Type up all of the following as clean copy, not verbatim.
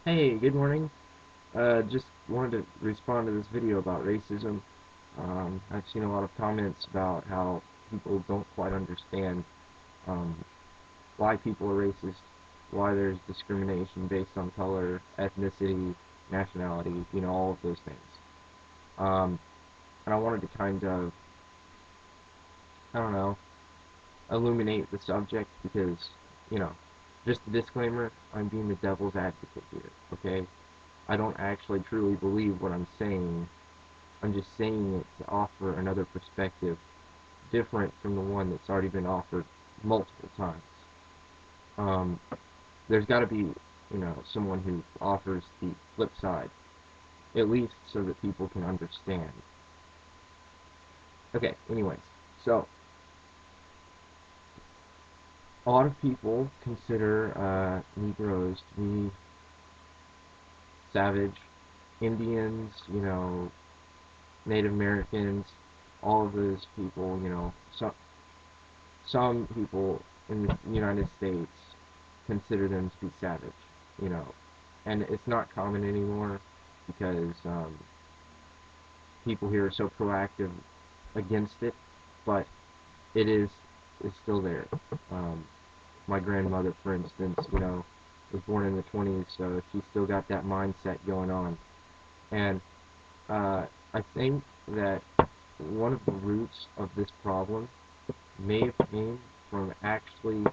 Hey, good morning. Just wanted to respond to this video about racism. I've seen a lot of comments about how people don't quite understand um, why people are racist, why there's discrimination based on color, ethnicity, nationality, all of those things. Um, and I wanted to kind of, I don't know, illuminate the subject because, you know, just a disclaimer, I'm being the devil's advocate here, okay? I don't actually truly believe what I'm saying. I'm just saying it to offer another perspective different from the one that's already been offered multiple times. Um, there's got to be, someone who offers the flip side, at least so that people can understand. Okay, anyways, so a lot of people consider Negroes to be savage, Indians, Native Americans, all of those people, some people in the United States consider them to be savage, you know, and it's not common anymore because people here are so proactive against it, but it is still there. Um, my grandmother, for instance, was born in the 20s, so she's still got that mindset going on, and I think that one of the roots of this problem may have came from actually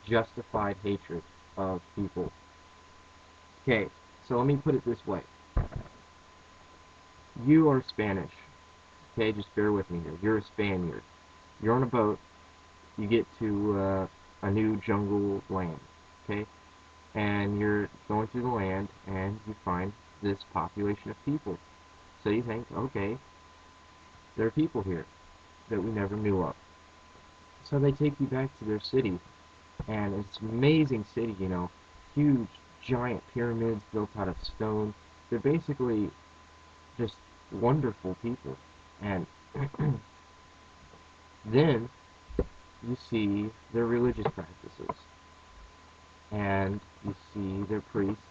justified hatred of people. Okay, so let me put it this way. You are Spanish. Okay, just bear with me here. You're a Spaniard. You're on a boat. You get to a new jungle land. Okay, and you're going through the land, and you find this population of people. So you think, okay, there are people here that we never knew of. So they take you back to their city, and it's an amazing city, huge, giant pyramids built out of stone. They're basically just wonderful people. And then you see their religious practices, and you see their priests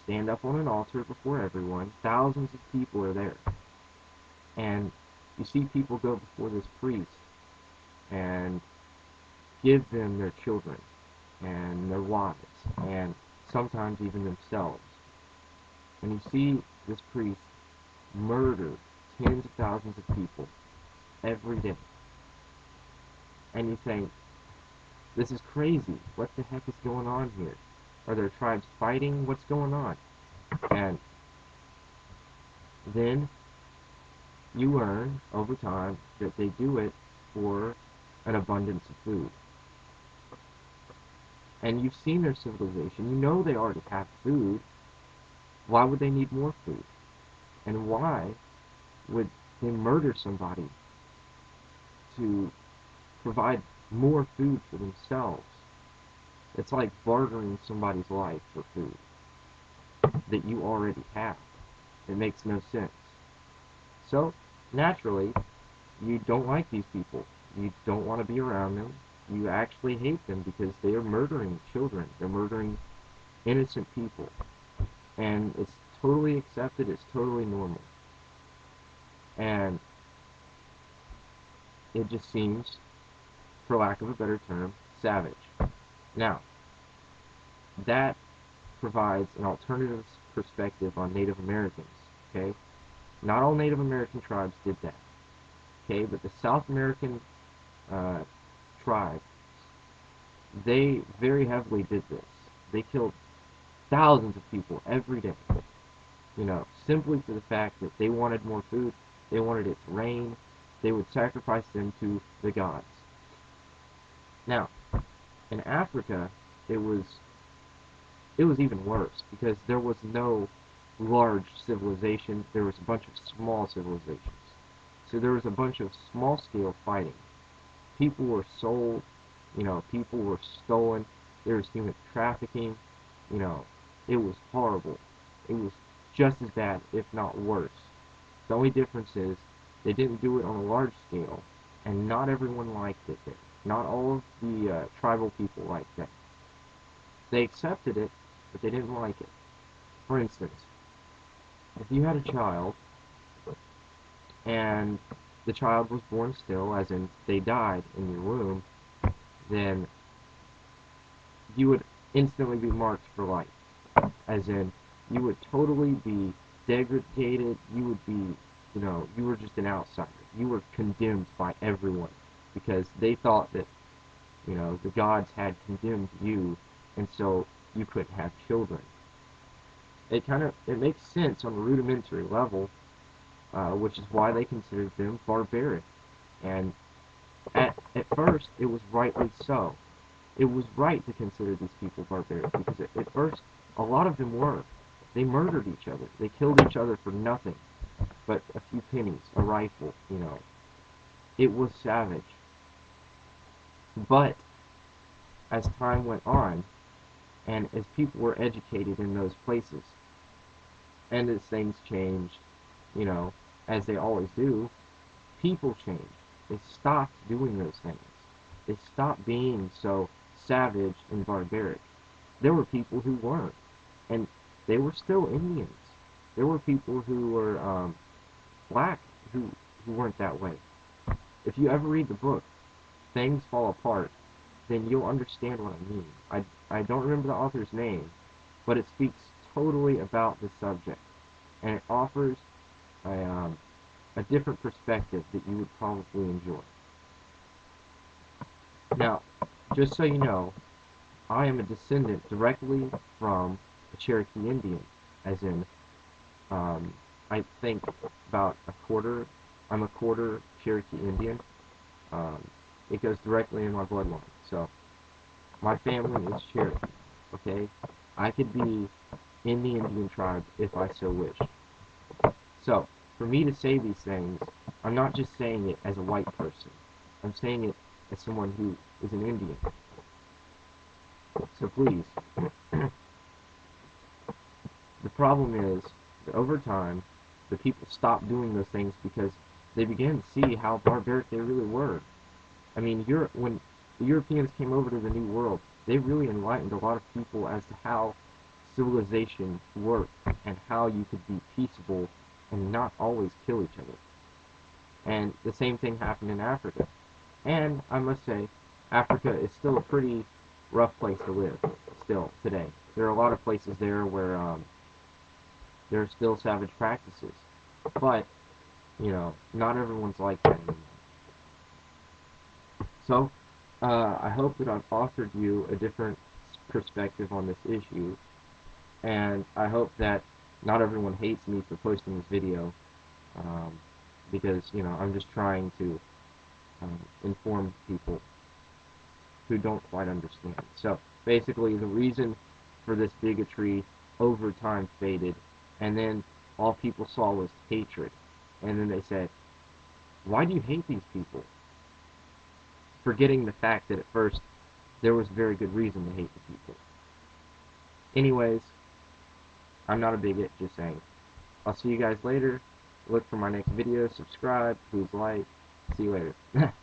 stand up on an altar before everyone. Thousands of people are there, and you see people go before this priest and give them their children and their wives and sometimes even themselves. And you see this priest murder tens of thousands of people every day. And you think, this is crazy. What the heck is going on here? Are there tribes fighting? What's going on? And then you learn over time that they do it for an abundance of food. And you've seen their civilization. You know they already have food. Why would they need more food? And why would they murder somebody to provide more food for themselves? It's like bartering somebody's life for food that you already have. It makes no sense. So, naturally, you don't like these people. You don't want to be around them. You actually hate them because they are murdering children. They're murdering innocent people. And it's totally accepted. It's totally normal. And it just seems, for lack of a better term, savage. Now, that provides an alternative perspective on Native Americans, okay? Not all Native American tribes did that, okay? But the South American uh, tribes, they very heavily did this. They killed thousands of people every day, simply for the fact that they wanted more food, they wanted it to rain, they would sacrifice them to the gods. Now, in Africa, it was it was even worse because there was no large civilization. There was a bunch of small civilizations. So there was a bunch of small-scale fighting. People were sold, people were stolen. There was human trafficking. You know, it was horrible. It was just as bad, if not worse. The only difference is they didn't do it on a large scale, and not everyone liked it there. Not all of the tribal people liked that. They accepted it, but they didn't like it. For instance, if you had a child and the child was born still, as in they died in your womb, then you would instantly be marked for life. As in, you would totally be degraded, you would be, you were just an outsider. You were condemned by everyone because they thought that, the gods had condemned you, and so you couldn't have children. It makes sense on a rudimentary level, which is why they considered them barbaric. And at first, it was rightly so. It was right to consider these people barbaric because at first, a lot of them were. They murdered each other. They killed each other for nothing but a few pennies, a rifle, It was savage. But as time went on, and as people were educated in those places, and as things changed, as they always do, people changed. They stopped doing those things. They stopped being so savage and barbaric. There were people who weren't, and they were still Indians. There were people who were black who weren't that way. If you ever read the book, Things Fall Apart, then you'll understand what I mean. I don't remember the author's name, but it speaks totally about the subject, and it offers a different perspective that you would probably enjoy. Now, just so you know, I am a descendant directly from a Cherokee Indian, as in, I think about I'm a quarter Cherokee Indian. It goes directly in my bloodline. So, my family is Cherokee, okay? I could be in the Indian tribe if I so wished. So, for me to say these things, I'm not just saying it as a white person. I'm saying it as someone who is an Indian. So please, the problem is that over time, the people stopped doing those things because they began to see how barbaric they really were. I mean, when the Europeans came over to the New World, they really enlightened a lot of people as to how civilization worked and how you could be peaceable and not always kill each other. And the same thing happened in Africa. And I must say, Africa is still a pretty rough place to live, still, today. There are a lot of places there where there are still savage practices. But, not everyone's like that anymore. So, I hope that I've offered you a different perspective on this issue. And I hope that not everyone hates me for posting this video. Because, I'm just trying to inform people who don't quite understand. So, basically, the reason for this bigotry over time faded, and then all people saw was hatred. And then they said, why do you hate these people? Forgetting the fact that at first, there was very good reason to hate the people. Anyways, I'm not a bigot, just saying. I'll see you guys later. Look for my next video, subscribe, please like. See you later.